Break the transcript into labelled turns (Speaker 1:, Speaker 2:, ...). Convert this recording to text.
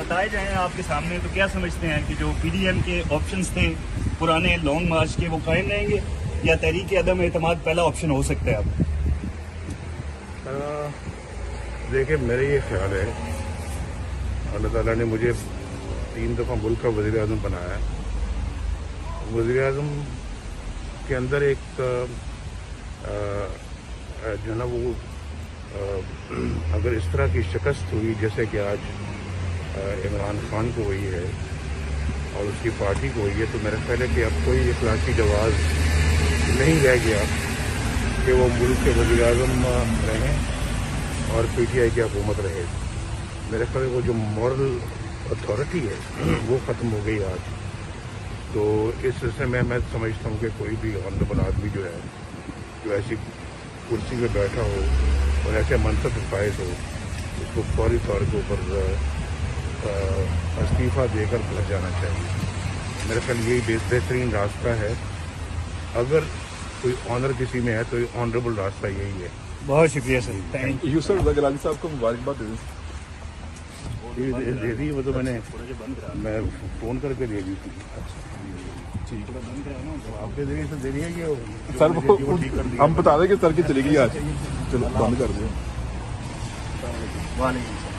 Speaker 1: बताए जाएं आपके सामने तो क्या समझते हैं कि जो पीडीएम के ऑप्शंस थे पुराने लॉन्ग मार्च के, वो कायम रहेंगे या तहरीक अदम एतमाद पहला ऑप्शन हो सकता है? अब
Speaker 2: देखिए, मेरा ये ख्याल है, अल्लाह ताला ने मुझे 3 दफ़ा मुल्क का वज़ीर आज़म बनाया है। वज़ीर आज़म के अंदर एक जो है ना वो अगर इस तरह की शिकस्त हुई जैसे कि आज इमरान खान को हुई है और उसकी पार्टी को हुई है, तो मेरा ख्याल है कि अब कोई इखलाकी जवाब नहीं रह गया कि वो मुल्क के वज़ीर आज़म रहें और पीटीआई की हुकूमत रहे। मेरे ख्याल में वो जो मॉरल अथॉरिटी है वो ख़त्म हो गई आज। तो इस सिलसिले में मैं समझता हूँ कि कोई भी ऑनरेबल आदमी जो है, जो ऐसी कुर्सी पे बैठा हो और ऐसे मनसब पर फायज हो, उसको फौरी तौर के ऊपर इस्तीफ़ा देकर घर जाना चाहिए। मेरे ख्याल यही बेहतरीन रास्ता है। अगर कोई ऑनर किसी में है तो ऑनरेबल रास्ता यही है।
Speaker 1: बहुत शुक्रिया सर, थैंक
Speaker 3: यू सर। रज़ा गिलानी साहब को मुबारकबाद
Speaker 2: दे दी, वो तो मैं फ़ोन करके दे दी थी।
Speaker 3: ठीक,
Speaker 2: आपके जरिए से दे दिया कि
Speaker 3: सर वो हम बता दें कि सर की चली गई आज। चलो बंद कर दिया।
Speaker 1: वालेकुम सलाम।